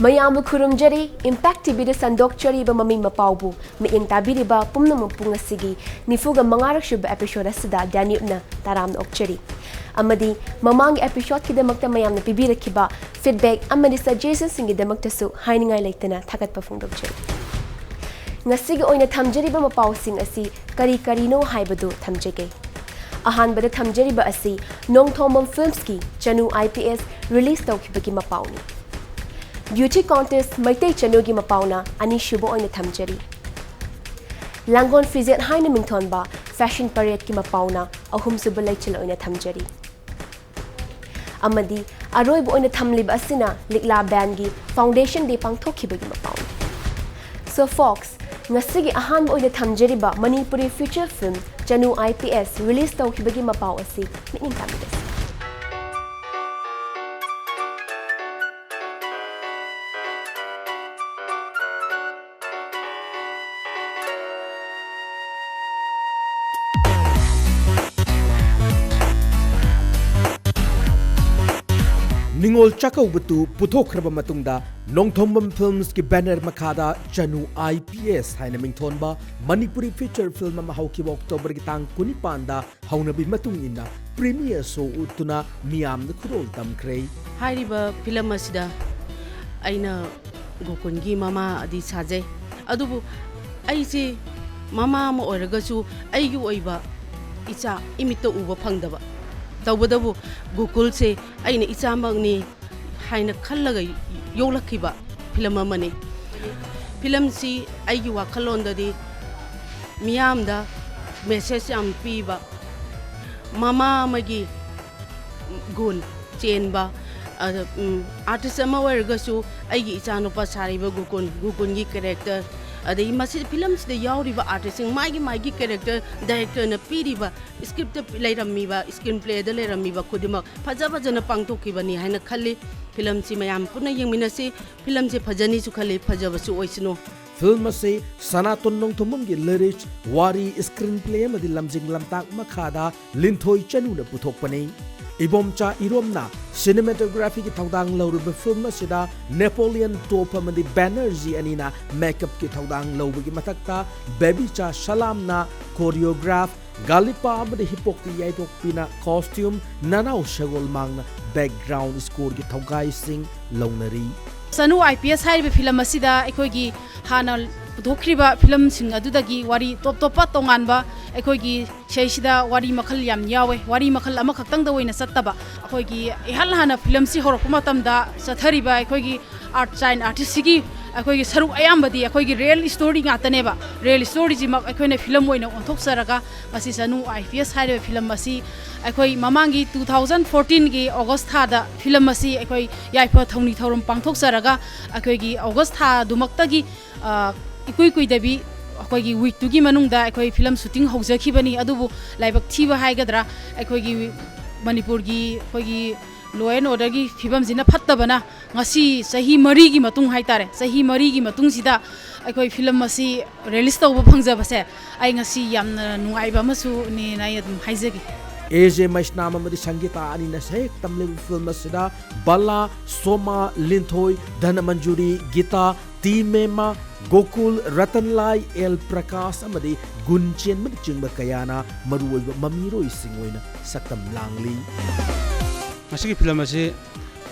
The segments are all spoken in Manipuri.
Mayamu kurumjari impact tibida sandokchari ba Mami Mapao miing tabiriba pumnamupunga sigi nifuga mangarak shuba episode asida Daniel taram okchari. Amadi mamang episode kidamakta mayam na pibira kiba feedback amadi suggestions singi damakta su hainingai laitana thakat pafungdokchari. Ngasigi oina thamjari ba Mapao sing asi kari no haibadu thamjege. Ahan bada thamjari ba asi Nong Thomam Films ki Chanu IPS release tawkibagi Mapao ni. Beauty contest Maitei Chanugi Mapauna ani shubo oina thamjari. Langon Frizet haina mingthon ba fashion parade ki Mapauna ahum suba laichil oina thamjari. Amadi aroi bo oina thamlib asina likla band gi foundation day pangthokibagi Mapauna. So folks, ngasigi ahan bo oina thamjari ba Manipuri feature film Chanu IPS release tawkibagi Mapao asi mining tamidas. Ningol chakaw betu puthok raba matungda Nong Thomam Films ki banner makada Chanu IPS haina mingthon ba Manipuri feature film ma hauki October ki tang kunipanda haunabi matung ina premiere show utuna miyam na khurol tamkrei hairiba film asida aina gokungi mama adi saje adubu aise mama ma oiragasu aigi oiba icha imito uba phangdaba tawbadabu Google se aina ichamagni haina khallaga yolakhiba film amani film si aigi wakhalonda di miyamda message am piba mama magi gun chenba artist ama wargasu aigi ichanupa sariba gukun gi character adai masi films de yauriba artist magi character director na piriba script leirammiba screenplay da leirammiba khudima fajana pangtokibani haina khalli film si mayam puna yengminasi film se fajani su khalli fajabasu oisino film ase Sanaton Nong Thomam gi lyrics wari screenplay madi lamjing lamtak makhada linthoi chanu na puthokpani ibomcha iromna cinematography ki thaudang lawruba film asida Napoleon top amadi Banerjee anina makeup ki thaudang lawbagi mathakta baby cha salamna choreograph galipa amadi hipok ki yaipok pina costume nanau shagol mangna background score ki thaugai sing lawnari Chanu IPS hairiba film asida ekoigi hana dhokriba film sing adudagi wari top tonganba ekoigi seisida wari makhal yam yawe wari makhal ama khaktang da oina sattaba ekoigi ihal hana film si horok matamda sathariba ekoigi art sign artist gi ekoigi saru ayambadi ekoigi real story ngataneba real story ji mak ekoine film oina onthok saraga masi Chanu IPS hairiba film asi ekoi mamangi 2014 gi August tha da film asi ekoi yaipa thongni thorum pangthok saraga ekoi gi August tha dumakta gi ikui dabi ekoi gi week tu gi manungda ekoi film shooting haujakhibani adubu laibak thiba haigadra ekoi gi Manipur gi ekoi gi law and order gi phibam jina phattabana ngasi sahi mari gi matung haitare sahi mari gi matung sida ekoi film asi release tawba phangjabase ai ngasi yamna nungaiba masu ni nai adum haijagi AJ Maisnama madi Sangita anina sek tamle film asida Bala Soma Linthoi Dhanamanjuri Gita Timema Gokul Ratanlai El Prakash amadi Gunchen madi chingba kayana maruoiba mamiroi singoina saktam langli masigi film ase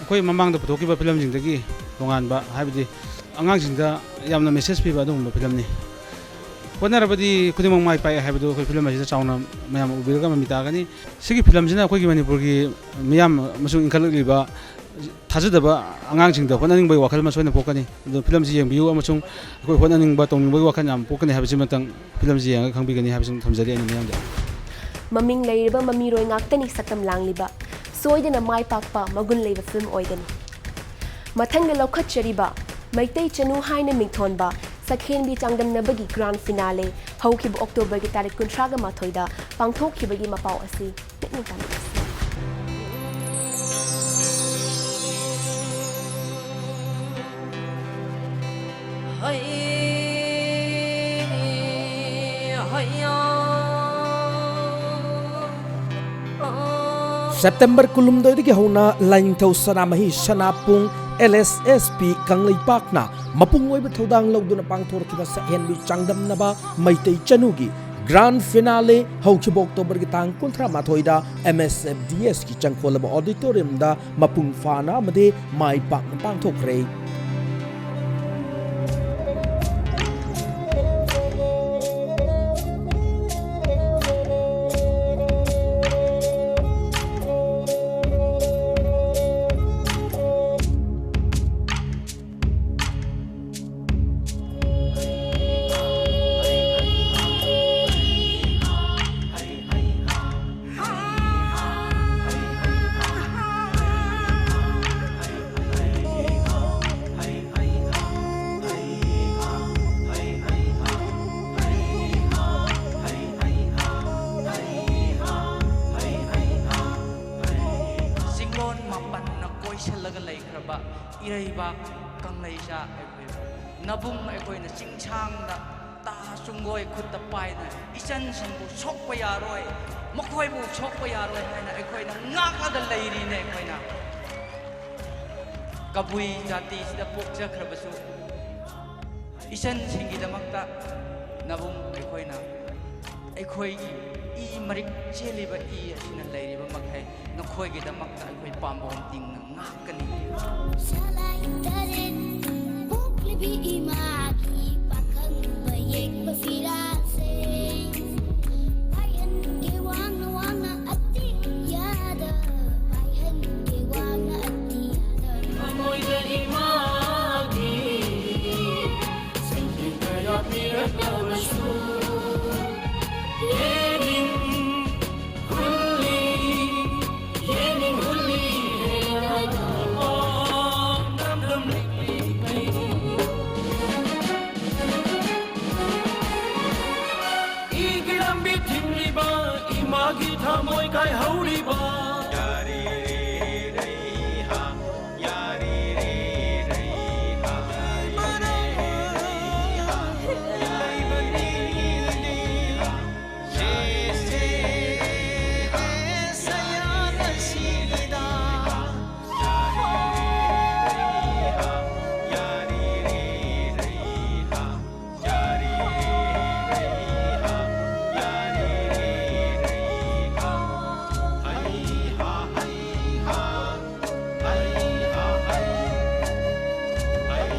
koi mamang da photokiba film jingdagi tonganba haibidi angang jingda yamna message piba dum film ni Wanarabadi kudimang mai pai haibadu koi film asida chauna mayam ubirga mamita gani sigi film jina koi Manipur gi miyam masung inkhalliba thajadaba angang jingda honaning bai wakhal masoina pokani do film ji yengbiu amasung koi honaning ba tongning bai wakhan yam pokani habisi matang film ji yang khangbi gani habisung thamjari ani miyam da Maming leiriba mamiroi ngaktani sakam langliba soidana mai pakpa magun leiba film oigani mathanga lokhatchariba Maitei Chanu haina mingthonba Sakhen bi changdam nabagi grand finale haukhib October ki tarik 13 da pangthokhibagi Mapao asi mitning tamis September kulum doi ki hona lain thau sana mahi sana pung LSSP Kanglaipak na mapung oiba thodang lawduna pangthorkiba sa henbi changdamnaba Maitei Chanugi Grand Finale hauchib October ki tang 13 da MSFDS ki changkholaba auditorium da mapung fana amade mai pak pangthokre Iraiba Kanglaisha Nabung Equina Chingchang Ta Sungoi Kutta Paina Isan Singu Sokpayaroi Mokoibu Sokpayaroi and Equina Naka the lady Nequina Kabui Jati the Pukja Krabasu Isan Singi the Makta Nabung Equina Equoi E Marik Chiliba E as in a lady Makai Nokoi the Makta Equi Pambom Ding Nakani.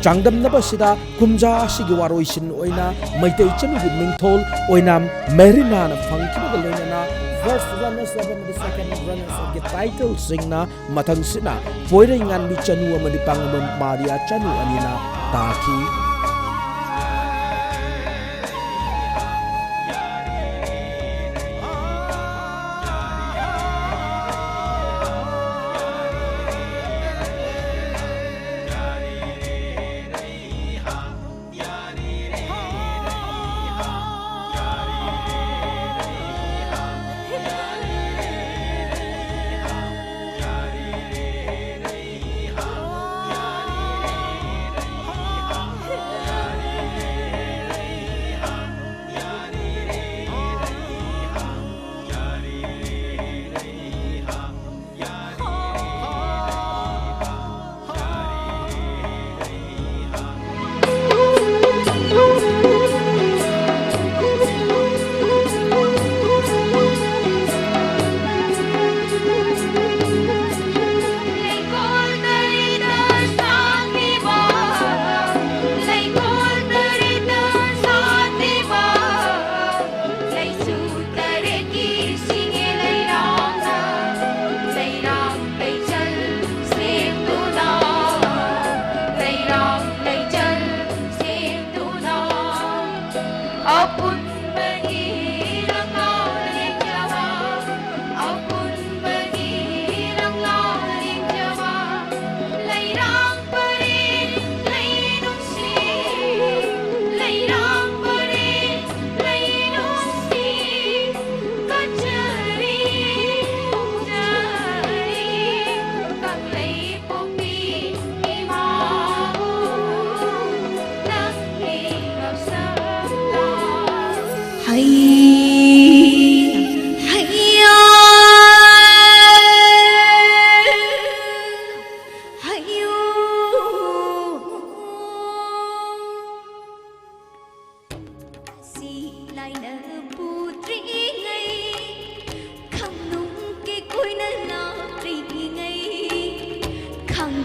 Changdamnaba sida kumja sigi waroisin oina Maitei Chanugi mingthol oinam Merina na phangkiba loinana first runners up and the second runners of the title singna mathang sina poire ngan mi chanu amani pangam Maria Chanu anina taki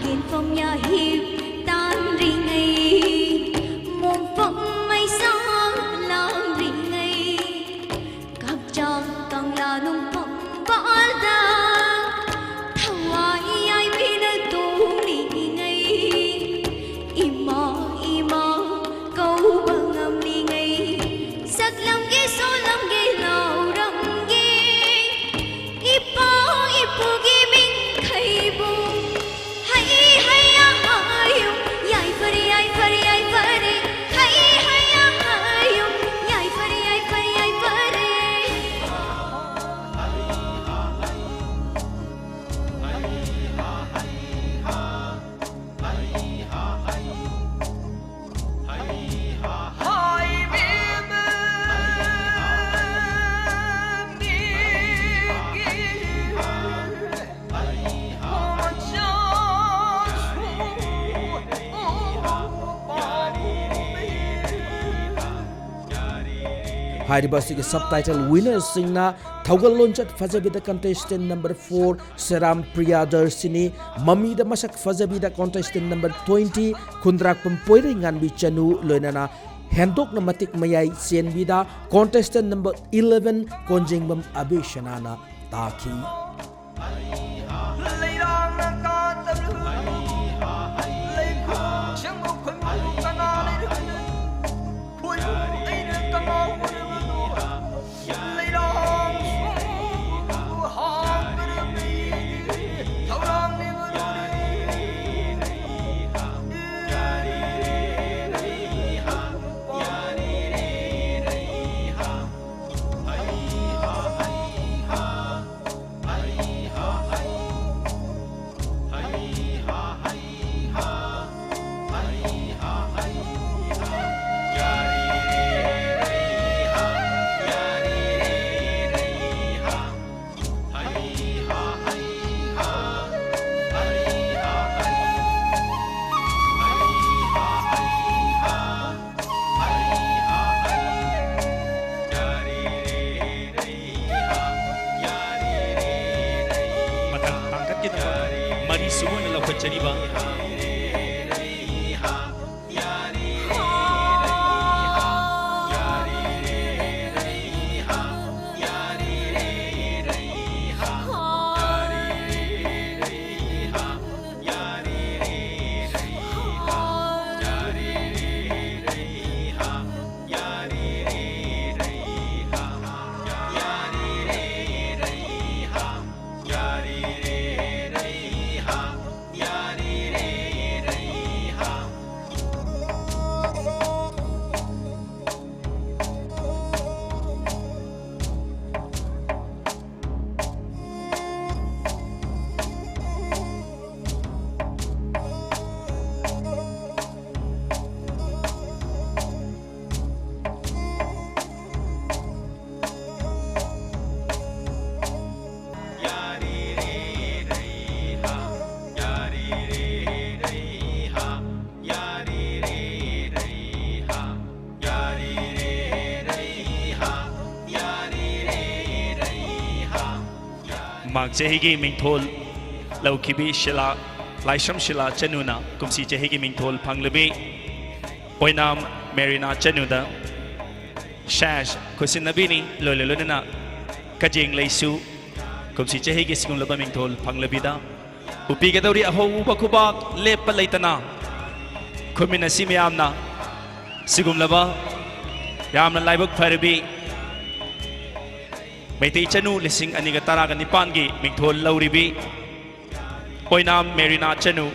hiền phong nhà hiệp tan rì ngày một phong mây sáng lang rì ngày các trang càng là nung phong bỏ ra thâu ai vì nơi tu nị ngày ima câu bằng âm nị ngày sắc lòng ghê số lòng ghê nào râm ghê ipo ghê mình khai bu hay ayo yai fari hay ayo yai fari Hairibasigi subtitle winner singna Thaugal Lonchat Fazabida contestant number 4 Seram Priyadarshini Mami da Masak Fazabida contestant number 20 Kundrak Pampoiri Nganbi Chanu Loinana Hendok na Matik Mayai Sienbida contestant number 11 Konjingbam Abishanana Taki Mag jehigi mingthol laukibi shila laisham shila chanuna kumsi jehigi mingthol phanglebi oinam merina chanuda shash kusinabini lolelonana kajing leisu kumsi jehigi sigum laba mingthol phanglebida upi gadori aho uba kubak lepa leitana khumina simyamna sigum laba yamna laibuk pharabi Maitei Chanu lising aniga taraga nipangi mingthol lauribi oinam merina chanu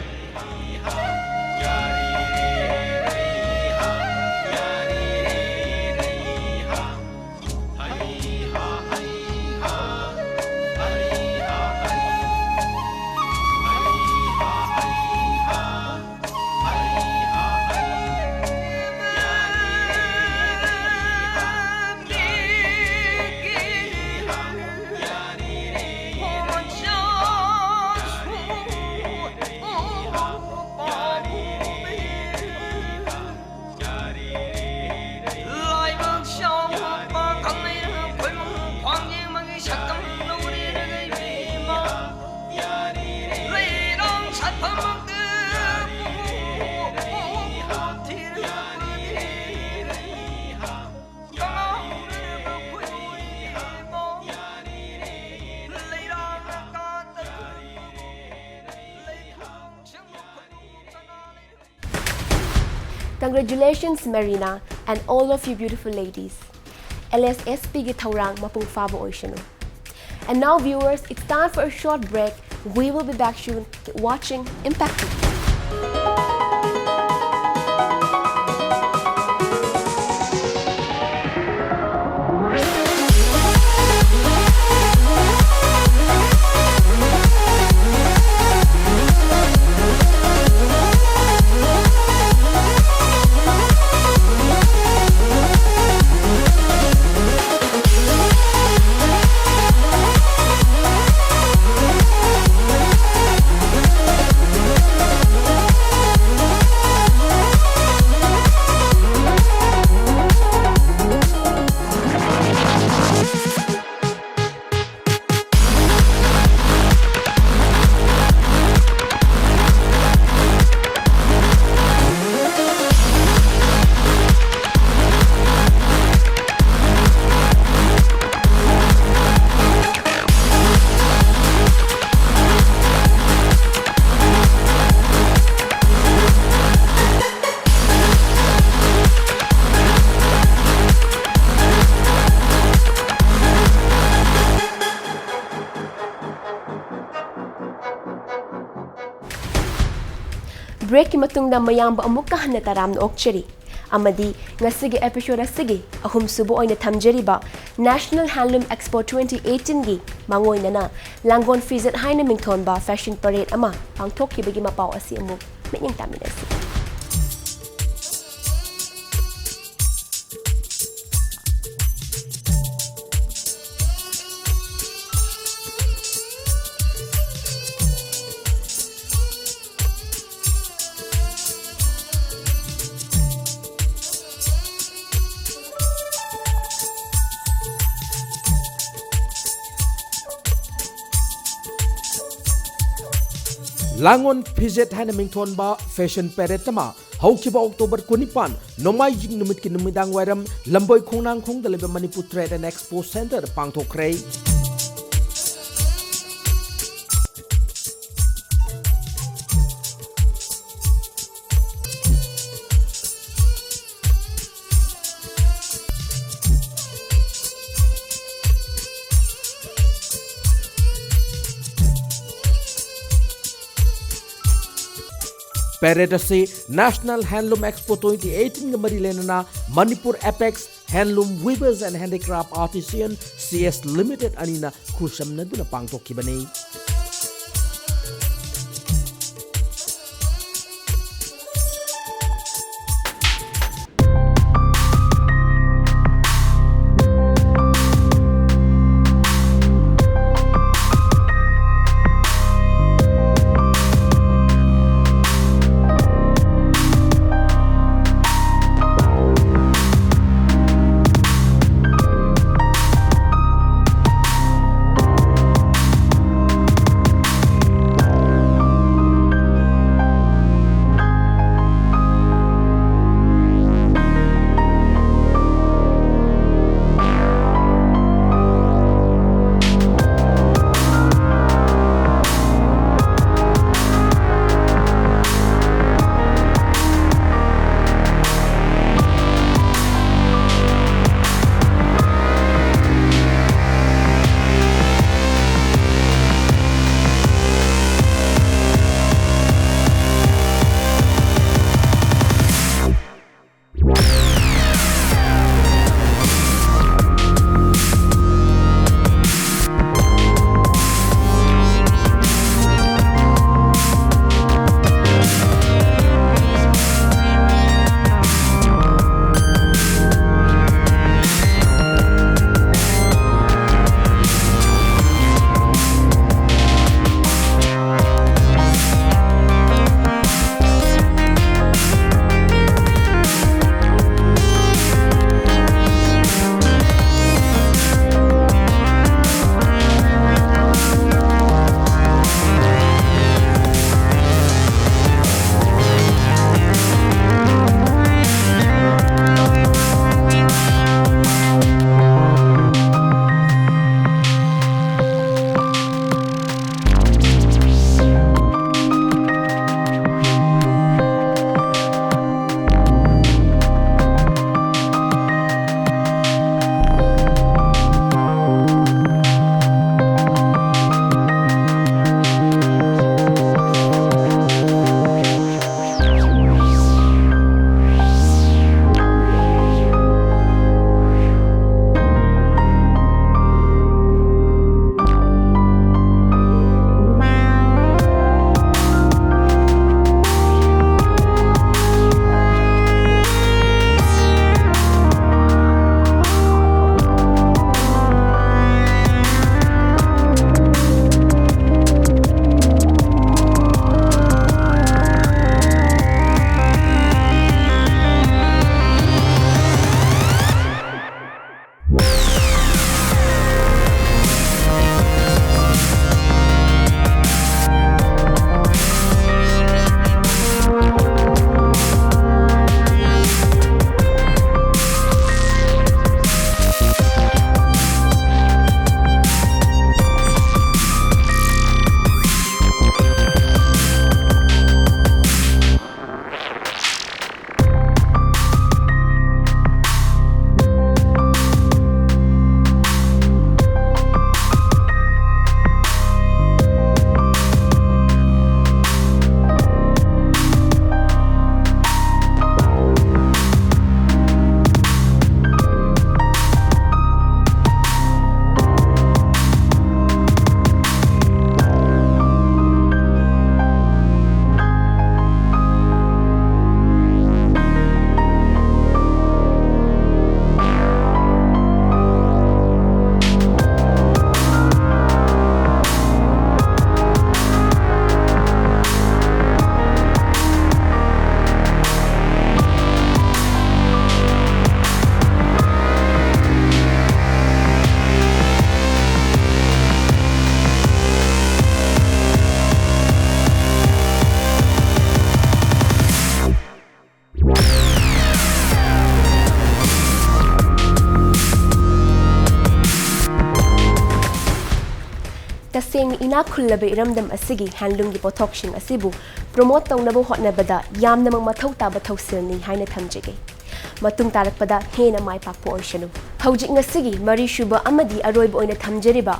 Congratulations, Marina, and all of you beautiful ladies. LSSP gi thaurang mapung faba oishanu. And now, viewers, it's time for a short break. We will be back soon. Keep watching Impact TV. Break ki matungda mayamba amuk ka hana taram na okcheri. Amadi ngasige episode asige ahum subo oina thamjeri ba National Handloom Expo 2018 gi mangoy na Langon Fizet Haina Mington ba Fashion Parade ama pangthok ki bagi Mapao asi amuk menyang taminasi. Langon Fizet Haina Mington ba Fashion Parade tama haukiba October 25 nomai jing numit ki numidang wairam lamboi khongnang khong daleba Manipur Trade and Expo Center pangthokre. Parade se National Handloom Expo 2018 ga mari lenana Manipur Apex Handloom Weavers and Handicraft Artisan CS Limited anina khusam na duna pangthokibani. Seng इना खुल्लबे इरमदम असिगी हैंडलूम की पोथोक्शिंग असिबु प्रमोट तौनबु होटनबदा यामनमक मथौ ताबा थौसिलनी हाइना थमजेगे मतुंग तारकपदा हेना माय पाकपो ओइशनु हौजिक ngasiगी मरी शुबा अमदी अरोइब ओइना थमजरिबा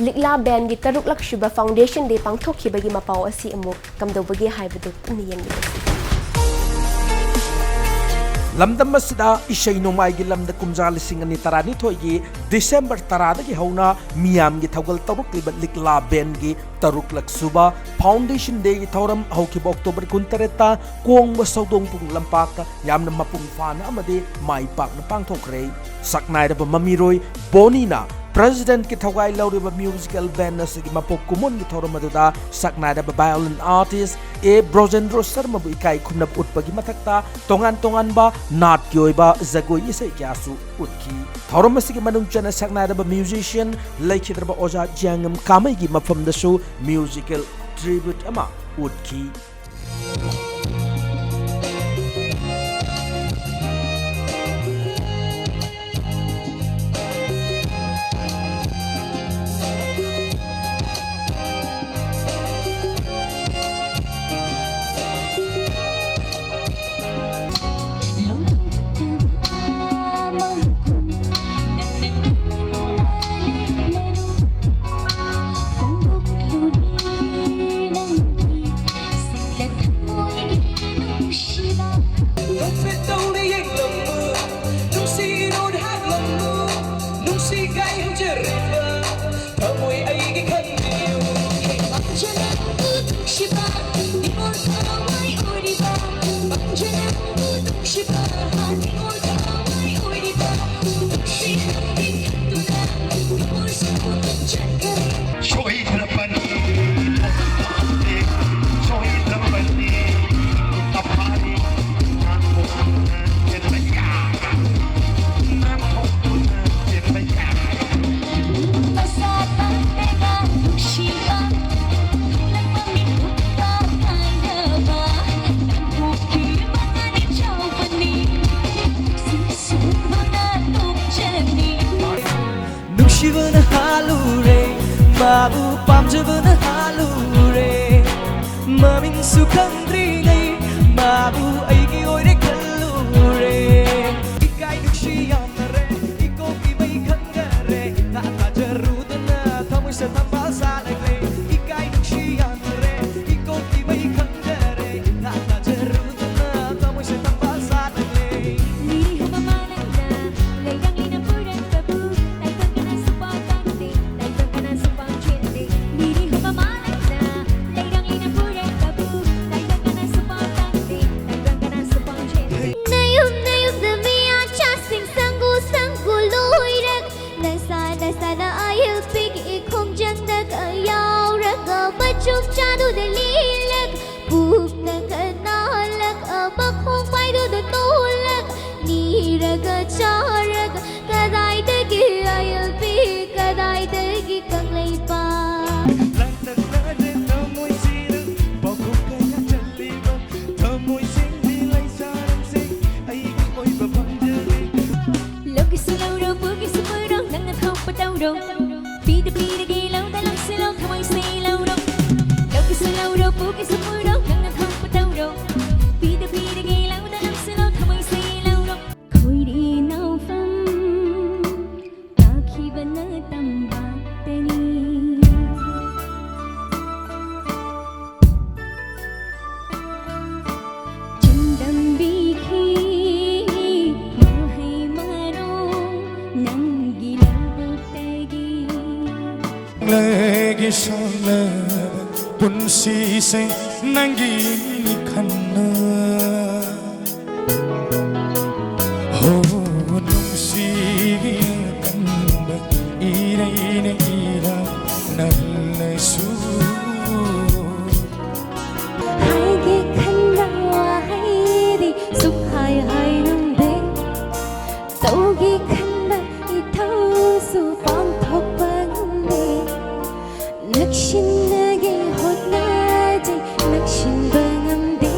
लिकला बैंड की तरुकलक शुबा फाउंडेशन दे पांगथोखिबगी मपाव असि अमु कमदौबगे हाइबदु पुनि यंगिबसि लमदम मसिदा इशै नोमाइगी लमद कुमजा लिसिंग अनि तरानी थोइगी दिसंबर तरादगी हौना मियाम गी थौगल तरुकलिबा लिकला बैंड गी तरुकलक सुबा फाउंडेशन डे गी थौरम हौखिब अक्टोबर 23 कोंगबा सौदोंग पुंग लंपाक यामना मपुंग फाना अमदे माइ पाकना पांगथोखरे सकनाइरबा ममिरोय बोनीना President की थगाई लौरिबा म्यूजिकल बैंड असगी मपोक कुमुन की थौरम मदुदा सकनाइरबा वायोलिन आर्टिस्ट ए ब्रोजेंद्रो शर्मा बु इकाई खुनब उत्पगी मथक्ता तोंगान तोंगानबा नाट की ओइबा जगोई इसै क्यासु उत्खी थौरम असगी मनुंग चना सकनाइरबा म्यूजिशियन लैखिद्रबा ओजा जियांगम कामैगी मफमदसु म्यूजिकल ट्रिब्यूट अमा उत्खी Shivana halure, babu pamjavana halure, maming sukandri gai, babu aigi oire kallure. Ikai dukshi yamare, iko ki mai khangare, ta ta jarudana thamai se thambal salagre. Ikai dukshi yamare, iko ki mai khangare, ta ta jarudana thamai se thambal salagre. Liri huma mananda, layang lina puran babu. Liri huma mananda, layang lina puran babu. Punsi se nangi ni khanna ho nungsi kanba ira ira ira nalle su hai ge khanna hai di suk hai hai nung de sau ge khanna I thau su pang thok bang de nakshin ge hot na de nakshin bang am de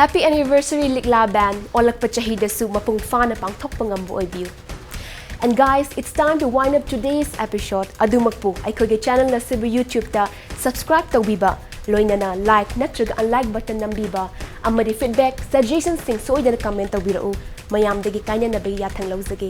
Happy anniversary Likla Band olakpa chahidasu mapung fana pangthokpa ngambu oibiu. And guys, it's time to wind up today's episode. Adumakpu aikoge channel na sibu YouTube ta subscribe tawbiba loinana like natraga unlike button nambiba amadi feedback suggestions sing soidana comment tawbirau mayamdagi kanya na bay yathang lawzage.